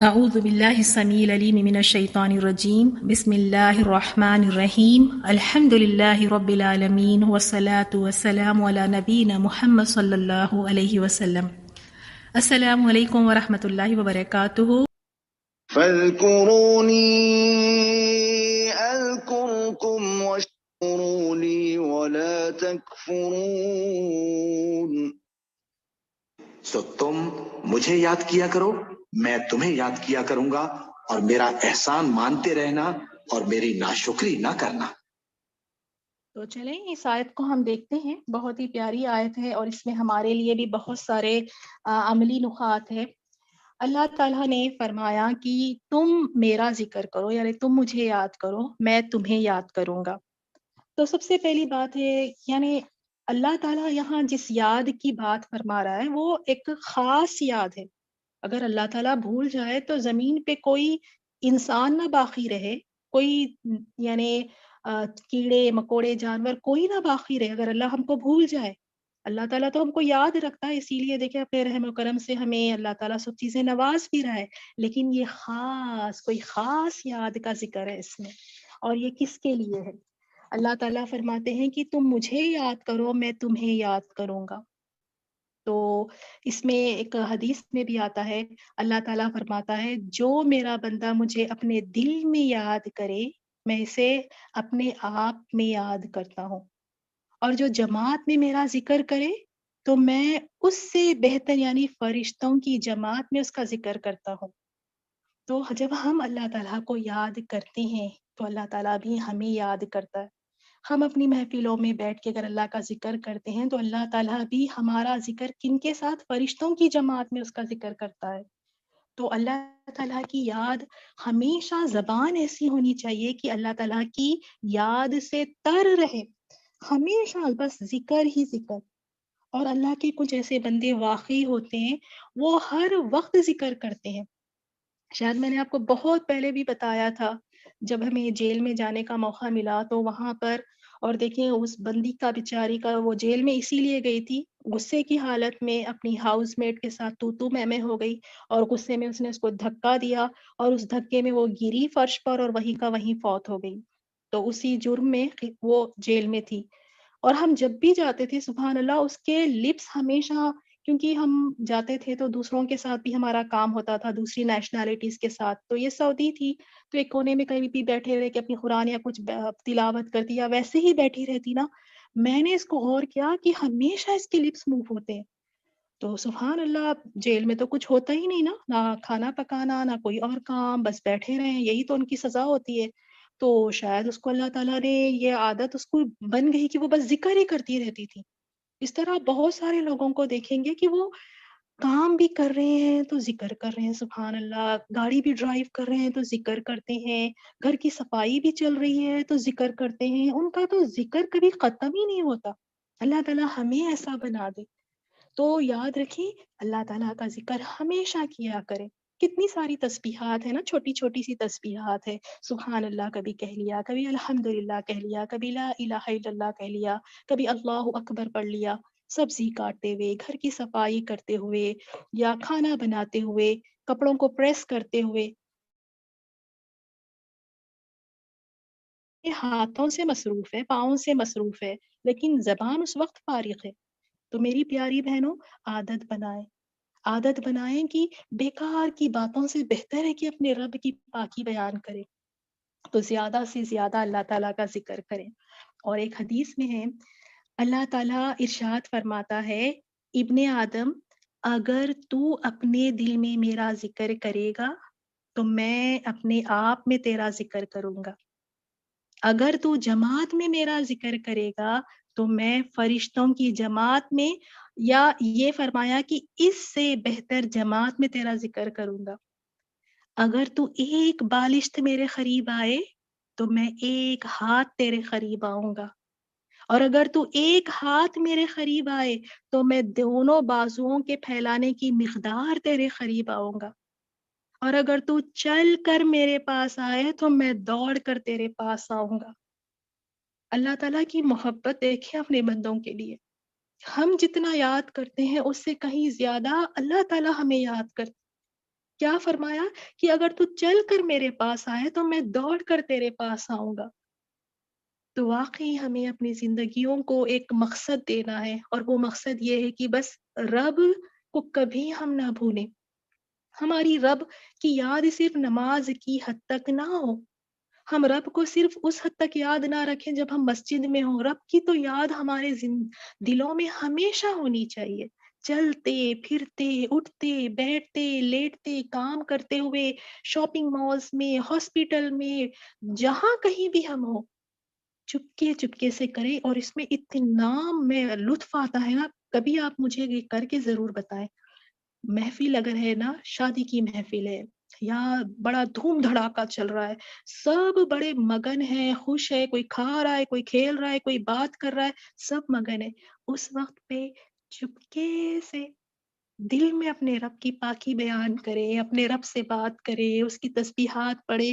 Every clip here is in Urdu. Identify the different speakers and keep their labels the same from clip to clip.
Speaker 1: اعوذ باللہ السمیع العلیم من الشیطان الرجیم بسم اللہ الرحمن الرحیم الحمد للہ رب العالمین والصلاة والسلام علی نبینا محمد صلی اللہ علیہ وسلم۔ السلام علیکم ورحمۃ اللہ وبرکاتہ۔
Speaker 2: فاذكروني أذكركم واشكروا لي ولا تكفرون۔
Speaker 3: سو تم مجھے یاد کیا کرو، میں تمہیں یاد کیا کروں گا، اور میرا احسان مانتے رہنا اور میری ناشکری نہ کرنا۔
Speaker 1: تو چلیں اس آیت کو ہم دیکھتے ہیں، بہت ہی پیاری آیت ہے اور اس میں ہمارے لیے بھی بہت سارے عملی نکات ہیں۔ اللہ تعالیٰ نے فرمایا کہ تم میرا ذکر کرو، یعنی تم مجھے یاد کرو، میں تمہیں یاد کروں گا۔ تو سب سے پہلی بات ہے، یعنی اللہ تعالیٰ یہاں جس یاد کی بات فرما رہا ہے وہ ایک خاص یاد ہے۔ اگر اللہ تعالیٰ بھول جائے تو زمین پہ کوئی انسان نہ باقی رہے، کوئی یعنی کیڑے مکوڑے جانور کوئی نہ باقی رہے اگر اللہ ہم کو بھول جائے۔ اللہ تعالیٰ تو ہم کو یاد رکھتا ہے، اسی لیے دیکھیں اپنے رحم و کرم سے ہمیں اللہ تعالیٰ سب چیزیں نواز بھی رہا ہے، لیکن یہ کوئی خاص یاد کا ذکر ہے اس میں، اور یہ کس کے لیے ہے؟ اللہ تعالیٰ فرماتے ہیں کہ تم مجھے یاد کرو، میں تمہیں یاد کروں گا۔ تو اس میں ایک حدیث میں بھی آتا ہے، اللہ تعالیٰ فرماتا ہے جو میرا بندہ مجھے اپنے دل میں یاد کرے میں اسے اپنے آپ میں یاد کرتا ہوں، اور جو جماعت میں میرا ذکر کرے تو میں اس سے بہتر یعنی فرشتوں کی جماعت میں اس کا ذکر کرتا ہوں۔ تو جب ہم اللہ تعالیٰ کو یاد کرتے ہیں تو اللہ تعالیٰ بھی ہمیں یاد کرتا ہے۔ ہم اپنی محفلوں میں بیٹھ کے اگر اللہ کا ذکر کرتے ہیں تو اللہ تعالیٰ بھی ہمارا ذکر کن کے ساتھ؟ فرشتوں کی جماعت میں اس کا ذکر کرتا ہے۔ تو اللہ تعالیٰ کی یاد ہمیشہ زبان ایسی ہونی چاہیے کہ اللہ تعالیٰ کی یاد سے تر رہے، ہمیشہ بس ذکر ہی ذکر۔ اور اللہ کے کچھ ایسے بندے واقعی ہوتے ہیں وہ ہر وقت ذکر کرتے ہیں۔ شاید میں نے آپ کو بہت پہلے بھی بتایا تھا، جب ہمیں جیل میں جانے کا موقع ملا تو وہاں پر، اور دیکھیں اس بندی کا بیچاری کا وہ جیل میں اسی لیے گئی تھی، غصے کی حالت میں اپنی ہاؤس میٹ کے ساتھ تو میں ہو گئی، اور غصے میں اس نے اس کو دھکا دیا اور اس دھکے میں وہ گری فرش پر اور وہیں کا وہیں فوت ہو گئی۔ تو اسی جرم میں وہ جیل میں تھی، اور ہم جب بھی جاتے تھے سبحان اللہ اس کے لپس ہمیشہ، کیونکہ ہم جاتے تھے تو دوسروں کے ساتھ بھی ہمارا کام ہوتا تھا، دوسری نیشنلٹیز کے ساتھ، تو یہ سعودی تھی تو ایک کونے میں کہیں بھی بیٹھے ہوئے کہ اپنی قرآن یا کچھ تلاوت کرتی یا ویسے ہی بیٹھی رہتی نا، میں نے اس کو غور کیا کہ ہمیشہ اس کے لپس موو ہوتے ہیں۔ تو سبحان اللہ، جیل میں تو کچھ ہوتا ہی نہیں نا، نہ کھانا پکانا نہ کوئی اور کام، بس بیٹھے رہیں، یہی تو ان کی سزا ہوتی ہے۔ تو شاید اس کو اللہ تعالیٰ نے یہ عادت اس کو بن گئی کہ وہ بس ذکر ہی کرتی رہتی تھی۔ اس طرح بہت سارے لوگوں کو دیکھیں گے کہ وہ کام بھی کر رہے ہیں تو ذکر کر رہے ہیں، سبحان اللہ، گاڑی بھی ڈرائیو کر رہے ہیں تو ذکر کرتے ہیں، گھر کی صفائی بھی چل رہی ہے تو ذکر کرتے ہیں، ان کا تو ذکر کبھی ختم ہی نہیں ہوتا۔ اللہ تعالیٰ ہمیں ایسا بنا دے۔ تو یاد رکھیں اللہ تعالیٰ کا ذکر ہمیشہ کیا کریں۔ کتنی ساری تسبیحات ہیں نا، چھوٹی چھوٹی سی تسبیحات ہے، سبحان اللہ کبھی کہہ لیا، کبھی الحمدللہ کہہ لیا، کبھی لا الہ الا اللہ کہہ لیا، کبھی اللہ اکبر پڑھ لیا، سبزی کاٹتے ہوئے، گھر کی صفائی کرتے ہوئے، یا کھانا بناتے ہوئے، کپڑوں کو پریس کرتے ہوئے، یہ ہاتھوں سے مصروف ہے، پاؤں سے مصروف ہے، لیکن زبان اس وقت فارغ ہے۔ تو میری پیاری بہنوں، عادت بنائیں کہ بیکار کی باتوں سے بہتر ہے کہ اپنے رب کی پاکی بیان کریں، تو زیادہ سے زیادہ اللہ تعالیٰ کا ذکر کریں۔ اور ایک حدیث میں ہے، اللہ تعالیٰ ارشاد فرماتا ہے، ابن آدم اگر تو اپنے دل میں میرا ذکر کرے گا تو میں اپنے آپ میں تیرا ذکر کروں گا، اگر تو جماعت میں میرا ذکر کرے گا تو میں فرشتوں کی جماعت میں، یا یہ فرمایا کہ اس سے بہتر جماعت میں تیرا ذکر کروں گا، اگر تو ایک بالشت میرے قریب آئے تو میں ایک ہاتھ تیرے قریب آؤں گا، اور اگر تو ایک ہاتھ میرے قریب آئے تو میں دونوں بازوؤں کے پھیلانے کی مقدار تیرے قریب آؤں گا، اور اگر تو چل کر میرے پاس آئے تو میں دوڑ کر تیرے پاس آؤں گا۔ اللہ تعالیٰ کی محبت دیکھیں اپنے بندوں کے لیے، ہم جتنا یاد کرتے ہیں اس سے کہیں زیادہ اللہ تعالیٰ ہمیں یاد کرتے۔ کیا فرمایا کہ اگر تو چل کر میرے پاس آئے تو میں دوڑ کر تیرے پاس آؤں گا۔ تو واقعی ہمیں اپنی زندگیوں کو ایک مقصد دینا ہے، اور وہ مقصد یہ ہے کہ بس رب کو کبھی ہم نہ بھولیں۔ ہماری رب کی یاد صرف نماز کی حد تک نہ ہو، ہم رب کو صرف اس حد تک یاد نہ رکھیں جب ہم مسجد میں ہوں، رب کی تو یاد ہمارے دلوں میں ہمیشہ ہونی چاہیے۔ چلتے پھرتے اٹھتے بیٹھتے لیٹتے کام کرتے ہوئے، شاپنگ مالز میں، ہاسپٹل میں، جہاں کہیں بھی ہم ہوں، چپکے چپکے سے کریں، اور اس میں اتنا میں لطف آتا ہے نا۔ کبھی آپ مجھے یہ کر کے ضرور بتائیں۔ محفل اگر ہے نا، شادی کی محفل ہے یا بڑا دھوم دھڑاکا چل رہا ہے، سب بڑے مگن ہیں، خوش ہے، کوئی کھا رہا ہے، کوئی کھیل رہا ہے، کوئی بات کر رہا ہے، سب مگن ہے۔ اس وقت پہ چپکے سے دل میں اپنے رب کی پاکی بیان کرے، اپنے رب سے بات کرے، اس کی تسبیحات پڑھے،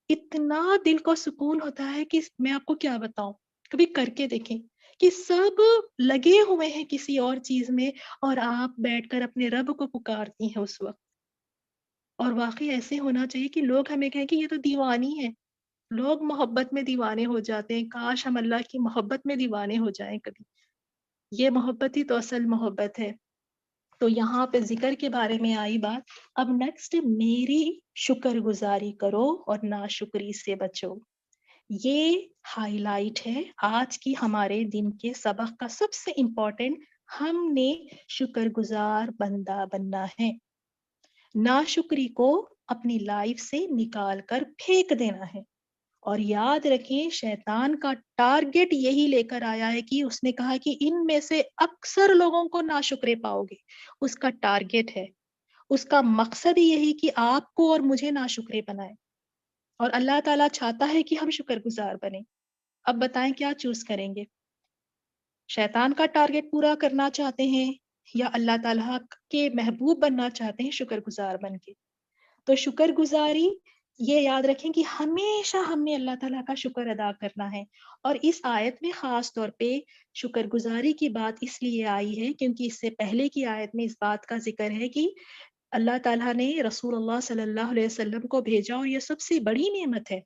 Speaker 1: اتنا دل کو سکون ہوتا ہے کہ میں آپ کو کیا بتاؤں۔ کبھی کر کے دیکھیں کہ سب لگے ہوئے ہیں کسی اور چیز میں، اور آپ بیٹھ کر اپنے رب کو پکارتی ہیں اس وقت۔ اور واقعی ایسے ہونا چاہیے کہ لوگ ہمیں کہیں کہ یہ تو دیوانی ہے۔ لوگ محبت میں دیوانے ہو جاتے ہیں، کاش ہم اللہ کی محبت میں دیوانے ہو جائیں کبھی۔ یہ محبت ہی تو اصل محبت ہے۔ تو یہاں پہ ذکر کے بارے میں آئی بات، اب نیکسٹ میری شکر گزاری کرو اور ناشکری سے بچو۔ یہ ہائی لائٹ ہے آج کی ہمارے دن کے سبق کا سب سے امپورٹنٹ۔ ہم نے شکر گزار بندہ بننا ہے، ناشکری کو اپنی لائف سے نکال کر پھینک دینا ہے۔ اور یاد رکھیں، شیطان کا ٹارگٹ یہی لے کر آیا ہے کہ اس نے کہا کہ ان میں سے اکثر لوگوں کو ناشکرے پاؤ گے۔ اس کا ٹارگٹ ہے، اس کا مقصد یہی کہ آپ کو اور مجھے ناشکرے بنائے، اور اللہ تعالیٰ چاہتا ہے کہ ہم شکر گزار بنیں۔ اب بتائیں کیا چوز کریں گے؟ شیطان کا ٹارگٹ پورا کرنا چاہتے ہیں یا اللہ تعالیٰ کے محبوب بننا چاہتے ہیں شکر گزار بن کے؟ تو شکر گزاری، یہ یاد رکھیں کہ ہمیشہ ہم نے اللہ تعالیٰ کا شکر ادا کرنا ہے۔ اور اس آیت میں خاص طور پہ شکر گزاری کی بات اس لیے آئی ہے کیونکہ اس سے پہلے کی آیت میں اس بات کا ذکر ہے کہ اللہ تعالیٰ نے رسول اللہ صلی اللہ علیہ وسلم کو بھیجا، اور یہ سب سے بڑی نعمت ہے،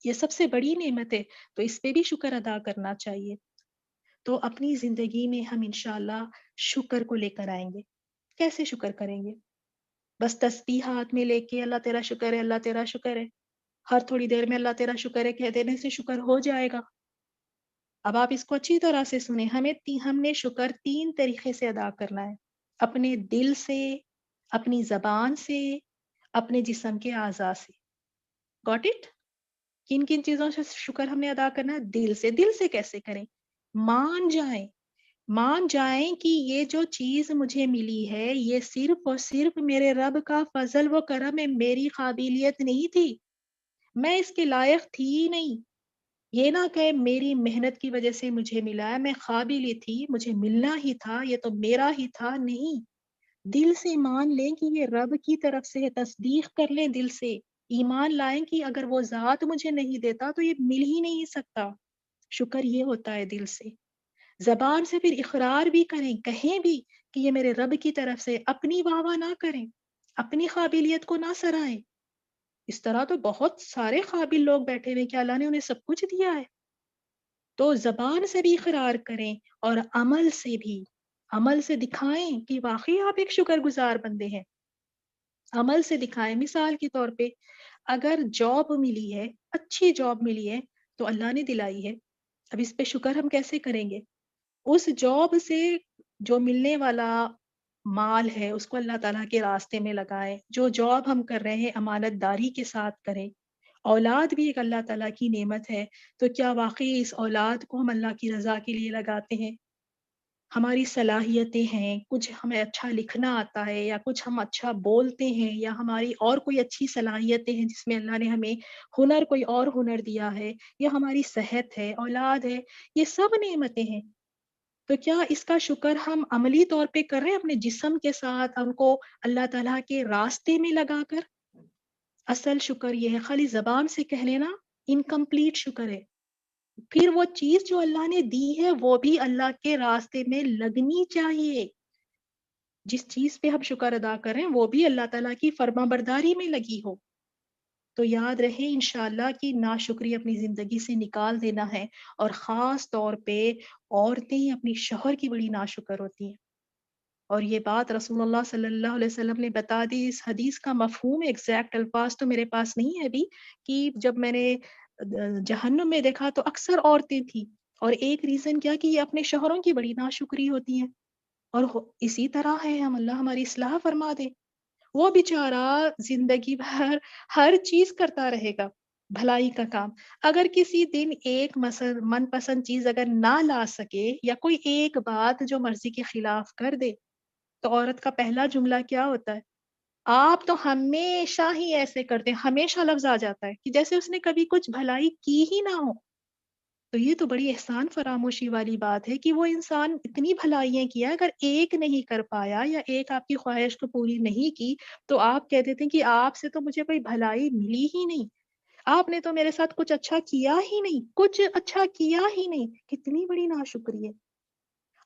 Speaker 1: یہ سب سے بڑی نعمت ہے، تو اس پہ بھی شکر ادا کرنا چاہیے۔ تو اپنی زندگی میں ہم انشاءاللہ شکر کو لے کر آئیں گے۔ کیسے شکر کریں گے؟ بس تسبیح ہاتھ میں لے کے اللہ تیرا شکر ہے، اللہ تیرا شکر ہے، ہر تھوڑی دیر میں اللہ تیرا شکر ہے کہہ دینے سے شکر ہو جائے گا؟ اب آپ اس کو اچھی طرح سے سنیں، ہم نے شکر 3 طریقے سے ادا کرنا ہے: اپنے دل سے، اپنی زبان سے، اپنے جسم کے اعضاء سے۔ Got it? کن کن چیزوں سے شکر ہم نے ادا کرنا ہے؟ دل سے۔ دل سے کیسے کریں؟ مان جائیں کہ یہ جو چیز مجھے ملی ہے یہ صرف اور صرف میرے رب کا فضل و کرم ہے، میری قابلیت نہیں تھی، میں اس کے لائق تھی ہی نہیں۔ یہ نہ کہ میری محنت کی وجہ سے مجھے ملا ہے، میں قابل تھی، مجھے ملنا ہی تھا، یہ تو میرا ہی تھا۔ نہیں، دل سے مان لیں کہ یہ رب کی طرف سے ہے، تصدیق کر لیں دل سے، ایمان لائیں کہ اگر وہ ذات مجھے نہیں دیتا تو یہ مل ہی نہیں سکتا۔ شکر یہ ہوتا ہے دل سے۔ زبان سے پھر اقرار بھی کریں، کہیں بھی کہ یہ میرے رب کی طرف سے، اپنی واہ واہ نہ کریں، اپنی قابلیت کو نہ سرائیں۔ اس طرح تو بہت سارے قابل لوگ بیٹھے ہوئے کہ اللہ نے انہیں سب کچھ دیا ہے۔ تو زبان سے بھی اقرار کریں، اور عمل سے بھی، عمل سے دکھائیں کہ واقعی آپ ایک شکر گزار بندے ہیں۔ عمل سے دکھائیں۔ مثال کے طور پہ اگر جاب ملی ہے، اچھی جاب ملی ہے تو اللہ نے دلائی ہے، اب اس پہ شکر ہم کیسے کریں گے؟ اس جاب سے جو ملنے والا مال ہے اس کو اللہ تعالیٰ کے راستے میں لگائیں۔ جو جاب ہم کر رہے ہیں امانت داری کے ساتھ کریں۔ اولاد بھی ایک اللہ تعالیٰ کی نعمت ہے، تو کیا واقعی اس اولاد کو ہم اللہ کی رضا کے لیے لگاتے ہیں؟ ہماری صلاحیتیں ہیں، کچھ ہمیں اچھا لکھنا آتا ہے، یا کچھ ہم اچھا بولتے ہیں، یا ہماری اور کوئی اچھی صلاحیتیں ہیں جس میں اللہ نے ہمیں ہنر، کوئی اور ہنر دیا ہے، یا ہماری صحت ہے، اولاد ہے، یہ سب نعمتیں ہیں۔ تو کیا اس کا شکر ہم عملی طور پہ کر رہے ہیں اپنے جسم کے ساتھ، ان کو اللہ تعالیٰ کے راستے میں لگا کر؟ اصل شکر یہ ہے، خالی زبان سے کہہ لینا انکمپلیٹ شکر ہے۔ پھر وہ چیز جو اللہ نے دی ہے وہ بھی اللہ کے راستے میں لگنی چاہیے۔ جس چیز پہ ہم شکر ادا کریں وہ بھی اللہ تعالیٰ کی فرما برداری میں لگی ہو. تو یاد رہے انشاءاللہ کہ ناشکری اپنی زندگی سے نکال دینا ہے، اور خاص طور پہ عورتیں اپنی شوہر کی بڑی ناشکر ہوتی ہیں. اور یہ بات رسول اللہ صلی اللہ علیہ وسلم نے بتا دی. اس حدیث کا مفہوم ایگزیکٹ الفاظ تو میرے پاس نہیں ہے ابھی، کہ جب میں نے جہنم میں دیکھا تو اکثر عورتیں تھیں، اور ایک ریزن کیا کہ یہ اپنے شوہروں کی بڑی ناشکری ہوتی ہیں. اور اسی طرح ہے، ہم اللہ ہماری اصلاح فرما دے. وہ بیچارہ زندگی بھر ہر چیز کرتا رہے گا بھلائی کا کام، اگر کسی دن ایک من پسند چیز اگر نہ لا سکے یا کوئی ایک بات جو مرضی کے خلاف کر دے، تو عورت کا پہلا جملہ کیا ہوتا ہے؟ آپ تو ہمیشہ ہی ایسے کرتے ہیں. ہمیشہ لفظ آ جاتا ہے کہ جیسے اس نے کبھی کچھ بھلائی کی ہی نہ ہو. تو یہ تو بڑی احسان فراموشی والی بات ہے کہ وہ انسان اتنی بھلائیاں کیا، اگر ایک نہیں کر پایا یا ایک آپ کی خواہش کو پوری نہیں کی، تو آپ کہہ دیتے ہیں کہ آپ سے تو مجھے کوئی بھلائی ملی ہی نہیں، آپ نے تو میرے ساتھ کچھ اچھا کیا ہی نہیں، کچھ اچھا کیا ہی نہیں. کتنی بڑی ناشکری ہے.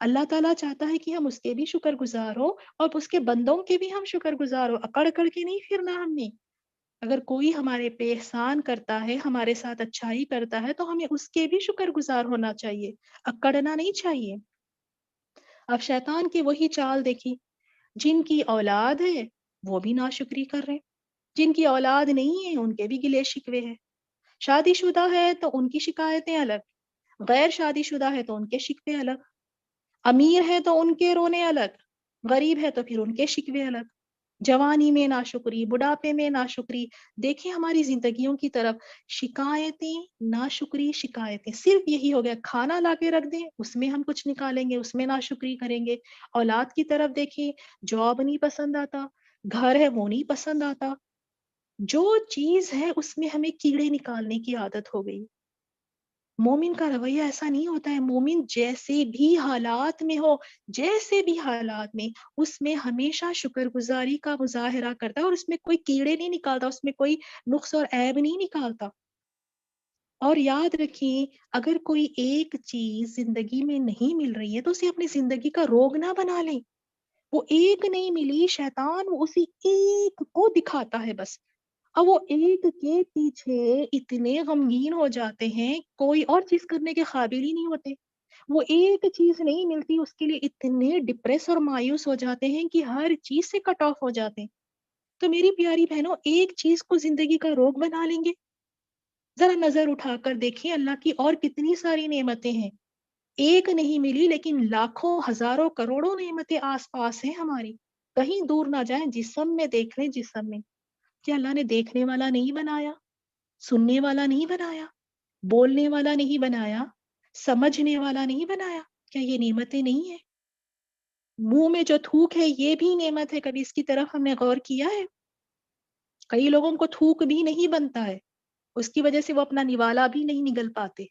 Speaker 1: اللہ تعالیٰ چاہتا ہے کہ ہم اس کے بھی شکر گزار ہو، اور اس کے بندوں کے بھی ہم شکر گزار ہو. اکڑ اکڑ کے نہیں پھرنا ہم نے. اگر کوئی ہمارے پہ احسان کرتا ہے، ہمارے ساتھ اچھائی کرتا ہے، تو ہمیں اس کے بھی شکر گزار ہونا چاہیے، اکڑنا نہیں چاہیے. اب شیطان کی وہی چال دیکھی، جن کی اولاد ہے وہ بھی ناشکری کر رہے ہیں، جن کی اولاد نہیں ہے ان کے بھی گلے شکوے ہیں. شادی شدہ ہے تو ان کی شکایتیں الگ، غیر شادی شدہ ہے تو ان کے شکوے الگ، امیر ہے تو ان کے رونے الگ، غریب ہے تو پھر ان کے شکوے الگ. جوانی میں ناشکری، بڑھاپے میں ناشکری. دیکھیں ہماری زندگیوں کی طرف، شکایتیں ناشکری شکایتیں، صرف یہی ہو گیا. کھانا لا کے رکھ دیں اس میں ہم کچھ نکالیں گے، اس میں ناشکری کریں گے. اولاد کی طرف دیکھیں، جاب نہیں پسند آتا، گھر ہے وہ نہیں پسند آتا، جو چیز ہے اس میں ہمیں کیڑے نکالنے کی عادت ہو گئی. مومن کا رویہ ایسا نہیں ہوتا ہے. مومن جیسے بھی حالات میں ہو، جیسے بھی حالات میں، اس میں ہمیشہ شکر گزاری کا مظاہرہ کرتا ہے، اور اس میں کوئی کیڑے نہیں نکالتا، اس میں کوئی نقص اور عیب نہیں نکالتا. اور یاد رکھیں، اگر کوئی ایک چیز زندگی میں نہیں مل رہی ہے تو اسے اپنی زندگی کا روگ نہ بنا لیں. وہ ایک نہیں ملی، شیطان وہ اسی ایک کو دکھاتا ہے بس. اب وہ ایک کے پیچھے اتنے غمگین ہو جاتے ہیں، کوئی اور چیز کرنے کے قابل ہی نہیں ہوتے. وہ ایک چیز نہیں ملتی اس کے لیے اتنے ڈپریس اور مایوس ہو جاتے ہیں کہ ہر چیز سے کٹ آف ہو جاتے ہیں. تو میری پیاری بہنوں، ایک چیز کو زندگی کا روگ بنا لیں گے؟ ذرا نظر اٹھا کر دیکھیں اللہ کی اور کتنی ساری نعمتیں ہیں. ایک نہیں ملی لیکن لاکھوں ہزاروں کروڑوں نعمتیں آس پاس ہیں ہماری. کہیں دور نہ جائیں، جسم میں دیکھ لیں. جسم میں کیا اللہ نے دیکھنے والا نہیں بنایا، سننے والا نہیں بنایا، بولنے والا نہیں بنایا، سمجھنے والا نہیں بنایا؟ کیا یہ نعمتیں نہیں ہیں؟ منہ میں جو تھوک ہے یہ بھی نعمت ہے. کبھی اس کی طرف ہم نے غور کیا ہے؟ کئی لوگوں کو تھوک بھی نہیں بنتا ہے، اس کی وجہ سے وہ اپنا نوالا بھی نہیں نگل پاتے.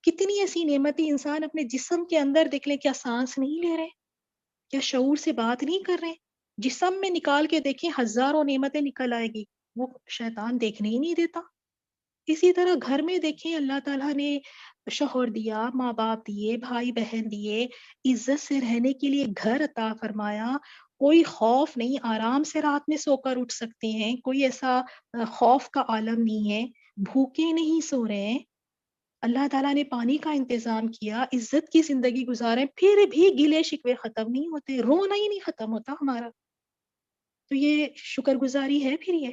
Speaker 1: کتنی ایسی نعمتیں انسان اپنے جسم کے اندر دیکھ لے. کیا سانس نہیں لے رہے؟ کیا شعور سے بات نہیں کر رہے؟ جسم میں نکال کے دیکھیں، ہزاروں نعمتیں نکل آئے گی، وہ شیطان دیکھنے ہی نہیں دیتا. اسی طرح گھر میں دیکھیں، اللہ تعالیٰ نے شوہر دیا، ماں باپ دیے، بھائی بہن دیے، عزت سے رہنے کے لیے گھر عطا فرمایا. کوئی خوف نہیں، آرام سے رات میں سو کر اٹھ سکتے ہیں، کوئی ایسا خوف کا عالم نہیں ہے، بھوکے نہیں سو رہے ہیں. اللہ تعالیٰ نے پانی کا انتظام کیا، عزت کی زندگی گزارے، پھر بھی گلے شکوے ختم نہیں ہوتے، رونا ہی نہیں ختم ہوتا ہمارا. تو یہ شکر گزاری ہے پھر یہ؟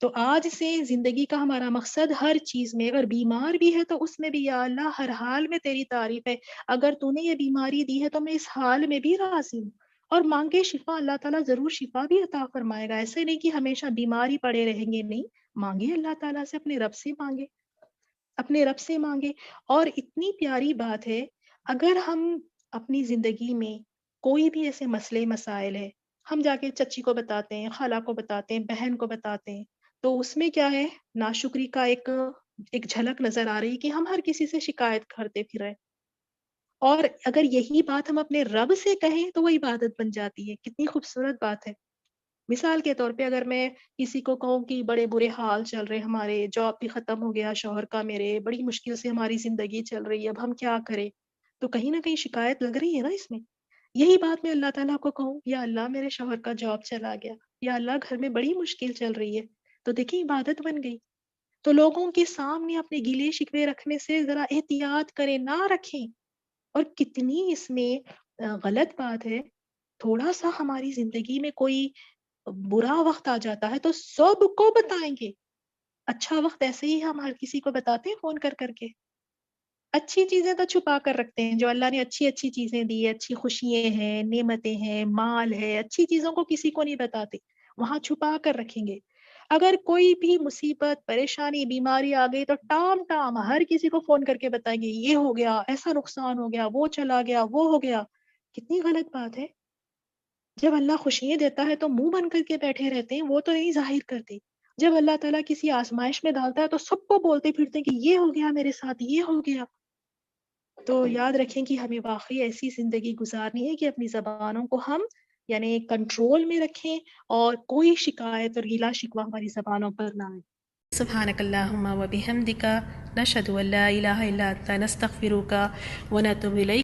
Speaker 1: تو آج سے زندگی کا ہمارا مقصد ہر چیز میں، اگر بیمار بھی ہے تو اس میں بھی یا اللہ ہر حال میں تیری تعریف ہے. اگر تو نے یہ بیماری دی ہے تو میں اس حال میں بھی راضی ہوں. اور مانگے شفا، اللہ تعالیٰ ضرور شفا بھی عطا فرمائے گا. ایسے نہیں کہ ہمیشہ بیماری پڑے رہیں گے، نہیں. مانگے اللہ تعالیٰ سے، اپنے رب سے مانگے، اپنے رب سے مانگے. اور اتنی پیاری بات ہے، اگر ہم اپنی زندگی میں کوئی بھی ایسے مسئلے مسائل ہے، ہم جا کے چچی کو بتاتے ہیں، خالہ کو بتاتے ہیں، بہن کو بتاتے ہیں، تو اس میں کیا ہے؟ ناشکری کا ایک جھلک نظر آ رہی کہ ہم ہر کسی سے شکایت کرتے پھر رہے. اور اگر یہی بات ہم اپنے رب سے کہیں تو وہ عبادت بن جاتی ہے. کتنی خوبصورت بات ہے. مثال کے طور پہ اگر میں کسی کو کہوں کہ بڑے برے حال چل رہے ہمارے، جاب بھی ختم ہو گیا شوہر کا، میرے بڑی مشکل سے ہماری زندگی چل رہی ہے، اب ہم کیا کریں، تو کہیں نہ کہیں شکایت لگ رہی ہے نا اس میں. یہی بات میں اللہ تعالیٰ کو کہوں، یا اللہ میرے شوہر کا جاب چلا گیا، یا اللہ گھر میں بڑی مشکل چل رہی ہے، تو دیکھیں عبادت بن گئی۔ تو لوگوں کے سامنے اپنے گلے شکوے رکھنے سے ذرا احتیاط کریں، نہ رکھیں۔ اور کتنی اس میں غلط بات ہے، تھوڑا سا ہماری زندگی میں کوئی برا وقت آ جاتا ہے تو سب کو بتائیں گے۔ اچھا وقت ایسے ہی ہم ہر کسی کو بتاتے ہیں فون کر کر کے، اچھی چیزیں تو چھپا کر رکھتے ہیں، جو اللہ نے اچھی اچھی چیزیں دی ہے، اچھی خوشیاں ہیں، نعمتیں ہیں، مال ہے، اچھی چیزوں کو کسی کو نہیں بتاتے، وہاں چھپا کر رکھیں گے۔ اگر کوئی بھی مصیبت، پریشانی، بیماری آ گئی تو ٹام ٹام ہر کسی کو فون کر کے بتائیں گے، یہ ہو گیا، ایسا نقصان ہو گیا، وہ چلا گیا، وہ ہو گیا۔ کتنی غلط بات ہے۔ جب اللہ خوشیاں دیتا ہے تو منہ بن کر کے بیٹھے رہتے ہیں، وہ تو نہیں ظاہر کرتے۔ جب اللہ تعالیٰ کسی آزمائش میں ڈالتا ہے تو سب کو بولتے پھرتے ہیں کہ یہ ہو گیا میرے ساتھ، یہ ہو گیا۔ تو یاد رکھیں کہ ہمیں واقعی ایسی زندگی گزارنی ہے کہ اپنی زبانوں کو ہم یعنی کنٹرول میں رکھیں اور کوئی شکایت اور گیلا شکوہ ہماری زبانوں پر نہ آئے۔ سبحانک اللہم و بحمدک، نشہد ان لا الہ الا انت، نستغفرک و نتوب الیک۔